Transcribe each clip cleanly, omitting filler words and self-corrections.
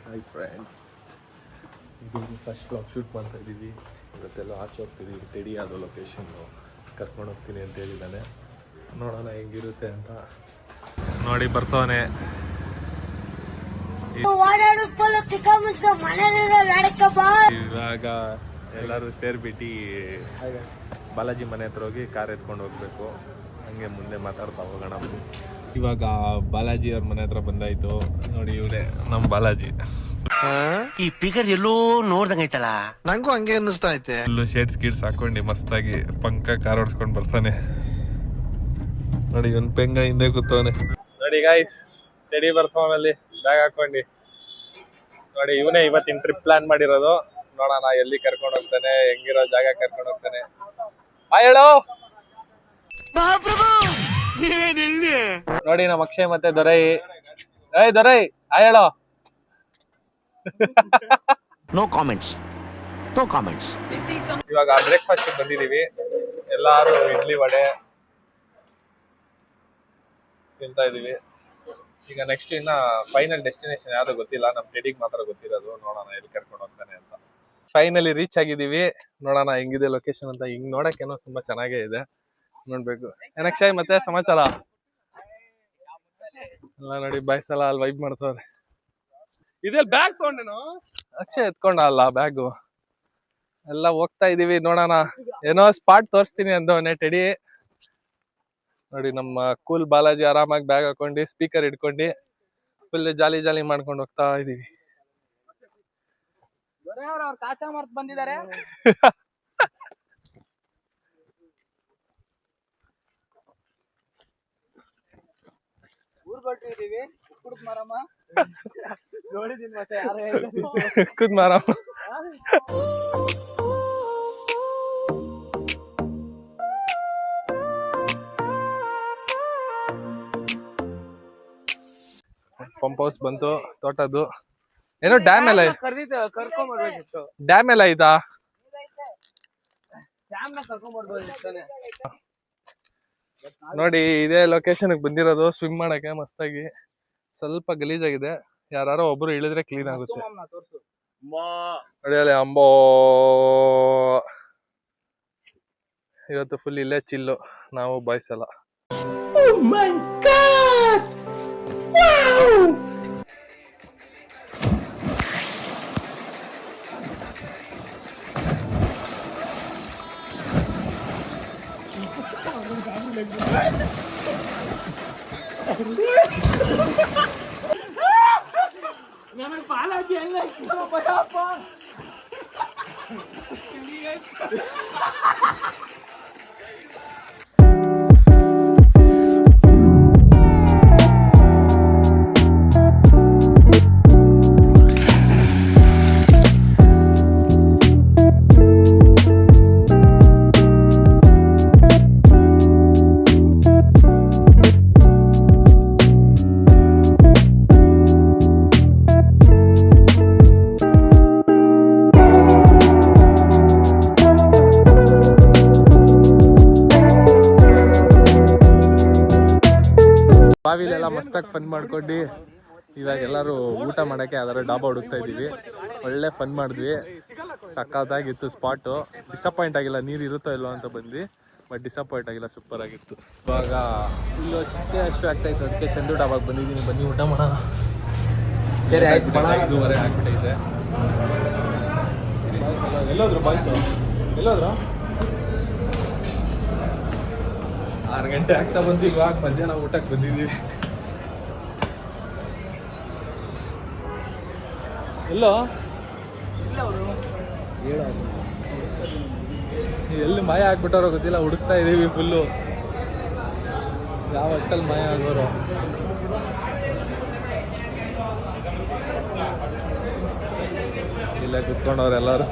Hi friends, ಇದು first blog shoot ಮಾಡ್ತಾ ಇದ್ದೀವಿ. ಇವತ್ತೆಲ್ಲ ಆಚೆ ಹೋಗ್ತಿದ್ದೀವಿ. ಟೆಡಿ ಅದು ಲೊಕೇಶನ್ನು ಕರ್ಕೊಂಡು ಹೋಗ್ತೀನಿ ಅಂತ ಹೇಳಿದ್ದಾನೆ. ನೋಡೋಣ ಹೆಂಗಿರುತ್ತೆ ಅಂತ. ನೋಡಿ ಬರ್ತಾನೆ. ಇವಾಗ ಎಲ್ಲರೂ ಸೇರಿಬಿಟ್ಟು ಬಾಲಾಜಿ ಮನೆ ಹತ್ರ ಹೋಗಿ ಕಾರ್ ಎತ್ಕೊಂಡು ಹೋಗ್ಬೇಕು. ಹಂಗೆ ಮುಂದೆ ಮಾತಾಡ್ತಾ ಹೋಗೋಣ. ಇವಾಗ ಬಾಲಾಜಿ ಅವ್ರ ಮನೆ ಹತ್ರ ಬಂದಾಯ್ತು. ನೋಡಿ ಇವರೇ ನಮ್ಮ ಬಾಲಾಜಿ. ಈ ಫಿಗರ್ ಎಲ್ಲೋ ನೋಡ್ದಂಗೈತಲ್ಲ, ನಂಗೂ ಹಂಗೆ ಅನ್ನಿಸ್ತಾ ಐತೆ. ಫುಲ್ಲು ಶೇಡ್ಸ್ ಗೀಡ್ಸ್ ಹಾಕೊಂಡು ಮಸ್ತಾಗಿ ಪಂಕ ಕಾರ್ ಓಡಿಸ್ಕೊಂಡು ಬರ್ತಾನೆ. ನೋಡಿ ಇವನ್ ಪೆಂಗ ಹಿಂದೆ ಕೂತವನೆ. ನೋಡಿ ಗಾಯ್ಸ್, ಟೆಡಿ ಬರ್ತಾವನಲ್ಲಿ ಬ್ಯಾಗ್ ಹಾಕೊಂಡು. ನೋಡಿ ಇವನೇ ಇವತ್ತಿನ ಟ್ರಿಪ್ ಪ್ಲಾನ್ ಮಾಡಿರೋದು. ನೋಡೋಣ ಎಲ್ಲಿ ಕರ್ಕೊಂಡು ಹೋಗ್ತಾನೆ, ಹೆಂಗಿರೋ ಜಾಗ ಕರ್ಕೊಂಡು ಹೋಗ್ತಾನೆ. ಹೇಳೋ ನೋಡಿ ನಮ್ಮ ಅಕ್ಷಯ್ ಮತ್ತೆ ದೊರೈ. ದೊರೈ ಹೇಳೋ. No comments, no comments. ಇವಾಗ ಬ್ರೇಕ್ಫಾಸ್ಟ್ ಬಂದಿದೀವಿ. ಎಲ್ಲಾರು ಇಡ್ಲಿ ವಡೆ ತಿಂತಾ ಇದೀವಿ. ಈಗ ನೆಕ್ಸ್ಟ್ ಇನ್ನ ಫೈನಲ್ ಡೆಸ್ಟಿನೇಷನ್ ಯಾವ್ದು ಗೊತ್ತಿಲ್ಲ. ನಮ್ ಟೆಡಿಗ್ ಮಾತ್ರ ಗೊತ್ತಿರೋದು. ನೋಡೋಣ ಎಲ್ಲಿ ಕರ್ಕೊಂಡು ಹೋಗ್ತಾನೆ ಅಂತ. ಫೈನಲಿ ರೀಚ್ ಆಗಿದೀವಿ. ನೋಡೋಣ ಹೆಂಗಿದೆ ಲೊಕೇಶನ್ ಅಂತ. ಹಿಂಗ್ ನೋಡಕ್ಕೇನೋ ತುಂಬಾ ಚೆನ್ನಾಗೇ ಇದೆ. ನೋಡ್ಬೇಕು. ಏನಕ್ಷಯ್ ಮತ್ತೆ ಸಮಾಚಾರ ಎಲ್ಲ ನೋಡಿ. ಬಾಯ್ಸ್ ಎಲ್ಲ ಅಲ್ಲಿ ವೈಬ್ ಮಾಡ್ತವ್ರೆ. ಇದೆಲ್ಲ ಬ್ಯಾಗ್ ತಗೊಂಡೇನು? ಅಕ್ಷಯ್ ಎತ್ಕೊಂಡ ಅಲ್ಲ ಬ್ಯಾಗು. ಎಲ್ಲ ಹೋಗ್ತಾ ಇದೀವಿ. ನೋಡೋಣ, ಏನೋ ಸ್ಪಾಟ್ ತೋರಿಸ್ತೀನಿ ಅಂದವನೆ ಟೆಡಿ. ನೋಡಿ ನಮ್ಮ ಕೂಲ್ ಬಾಲಾಜಿ ಆರಾಮಾಗಿ ಬ್ಯಾಗ್ ಹಾಕೊಂಡು ಸ್ಪೀಕರ್ ಇಟ್ಕೊಂಡು ಫುಲ್ ಜಾಲಿ ಜಾಲಿ ಮಾಡ್ಕೊಂಡು ಹೋಗ್ತಾ ಇದೀವಿ. ಬಂದಿದ್ದಾರೆ. ಕುದ್ ಮಾರಮ್ಮ. ಪಂಪ್ ಹೌಸ್ ಬಂತು, ತೋಟದ್ದು. ಏನೋ ಡ್ಯಾಮ್ ಎಲ್ಲ ಡ್ಯಾಮ್ ಎಲ್ಲ ಐತಾ? ನೋಡಿ ಇದೇ ಲೊಕೇಶನ್ ಬಂದಿರೋದು. ಸ್ವಿಮ್ ಮಾಡಕ್ಕೆ ಮಸ್ತಾಗಿ. ಸ್ವಲ್ಪ ಗಲೀಜಾಗಿದೆ. ಯಾರು ಒಬ್ರು ಇಳಿದ್ರೆ ಕ್ಲೀನ್ ಆಗುತ್ತೆ. ನೋಡಿ ಅಲ್ಲಿ ಅಂಬೋ. ಇವತ್ತು ಫುಲ್ ಇಲ್ಲೇ ಚಿಲ್ಲು ನಾವು ಬಾಯ್ಸ್ ಎಲ್ಲ. ನನಗೆ ಬಾಲಾಜಿ ಎಲ್ಲ ಭಯಪ್ಪ. ಬಾವಿಲೆಲ್ಲ ಮಸ್ತಾಗಿ ಫನ್ ಮಾಡ್ಕೊಂಡು ಇವಾಗ ಎಲ್ಲರೂ ಊಟ ಮಾಡಕ್ಕೆ ಯಾವ್ದಾರು ಡಾಬಾ ಹುಡುಕ್ತಾ ಇದೀವಿ. ಒಳ್ಳೆ ಫನ್ ಮಾಡಿದ್ವಿ. ಸಕ್ಕತ್ತಾಗಿತ್ತು ಸ್ಪಾಟು. ಡಿಸಪಾಯಿಂಟ್ ಆಗಿಲ್ಲ. ನೀರು ಇರುತ್ತೋ ಇಲ್ಲೋ ಅಂತ ಬಂದ್ವಿ, ಬಟ್ ಡಿಸಪಾಯಿಂಟ್ ಆಗಿಲ್ಲ. ಸೂಪರ್ ಆಗಿತ್ತು. ಇವಾಗ ಫುಲ್ಲು ಅಷ್ಟು ಆಗ್ತಾ ಇತ್ತು. ಅದಕ್ಕೆ ಚಂದು ಡಾಬಾಗೆ ಬಂದಿದ್ದೀನಿ. ಬನ್ನಿ ಊಟ ಮಾಡೋಣ. ಸರಿ ಆಯ್ತು. 5:30 ಆಗ್ಬಿಟ್ಟೈತೆ. ಎಲ್ಲೋದ್ರು ಬಾಯ್ಸು? ಎಲ್ಲೋದ್ರು? 6 ಗಂಟೆ ಆಗ್ತಾ ಬಂತು. ಇವಾಗ ಮಧ್ಯಾಹ್ನ ಊಟಕ್ಕೆ ಬಂದಿದ್ದೀವಿ. ಎಲ್ಲೋ ಎಲ್ಲಿ ಮಾಯ ಆಗ್ಬಿಟ್ಟವ್ರೋ ಗೊತ್ತಿಲ್ಲ. ಹುಡುಕ್ತಾ ಇದೀವಿ ಫುಲ್ಲು. ಯಾವ ಹೊಟ್ಟಲ್ಲಿ ಮಾಯ ಆಗೋರು. ಇಲ್ಲೇ ಕುತ್ಕೊಂಡವ್ರು ಎಲ್ಲರೂ.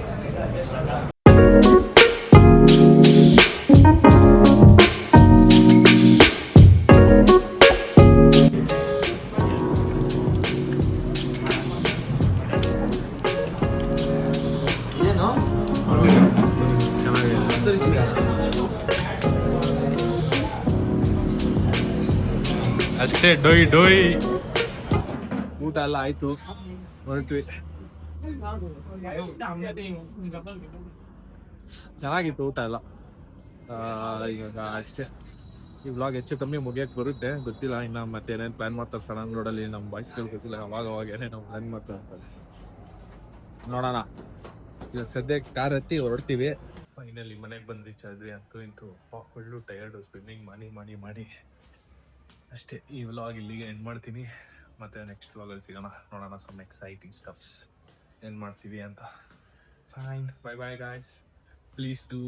ಅಷ್ಟೇ ಡೊಯ್ ಡೊಯ್. ಊಟ ಊಟ ಎಲ್ಲ ಆಯ್ತು, ಹೊರಟ್ವಿ. ಚೆನ್ನಾಗಿತ್ತು ಊಟ ಎಲ್ಲ. ಇವಾಗ ಅಷ್ಟೇ, ಈ ವ್ಲಾಗ್ ಹೆಚ್ಚು ಕಮ್ಮಿ ಮುಗಿಯಕ್ಕೆ ಬರುತ್ತೆ, ಗೊತ್ತಿಲ್ಲ ಇನ್ನು ಮತ್ತೆ ಏನೇನು ಪ್ಲಾನ್ ಮಾಡ್ತಾರೆ ಸಡನ್ ರೋಡಲ್ಲಿ. ನಮ್ಮ ಬಾಯ್ಸ್ಗಳು ಗೊತ್ತಿಲ್ಲ, ಅವಾಗ ಏನೇನು ಪ್ಲಾನ್ ಮಾಡ್ತಾರೆ ಅಂತ ನೋಡೋಣ. ಇವಾಗ ಸದ್ಯಕ್ಕೆ ಕಾರ್ ಹತ್ತಿ ಹೊರಡ್ತೀವಿ. ಫೈನಲಿ ಮನೆಗೆ ಬಂದು ರೀಚ್ ಆದ್ವಿ. ಅಂತೂ ಇಂತೂ ಫುಲ್ಲು ಟಯರ್ಡು, ಸ್ವಿಮ್ಮಿಂಗ್ ಮಾಡಿ ಅಷ್ಟೇ. ಈ ವ್ಲಾಗ್ ಇಲ್ಲಿಗೆ ಎಂಡ್ ಮಾಡ್ತೀನಿ. ಮತ್ತೆ ನೆಕ್ಸ್ಟ್ ವ್ಲಾಗಲ್ಲಿ ಸಿಗೋಣ, ನೋಡೋಣ ಸಮ್ ಎಕ್ಸೈಟಿಂಗ್ ಸ್ಟಫ್ಸ್ ಏನು ಮಾಡ್ತೀವಿ ಅಂತ. Fine, bye bye guys. Please do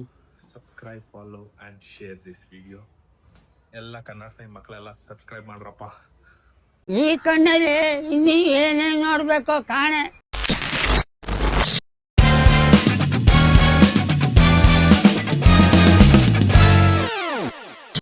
subscribe, follow and share this video. ಎಲ್ಲ ಕನ್ನಡ ಮಕ್ಕಳೆಲ್ಲ ಸಬ್ಸ್ಕ್ರೈಬ್ ಮಾಡ್ರಪ್ಪ. ಈ ಕಣ್ಣಲ್ಲಿ ಇನ್ನೀ ಏನೇನು ನೋಡ್ಬೇಕೋ ಕಾಣೆ.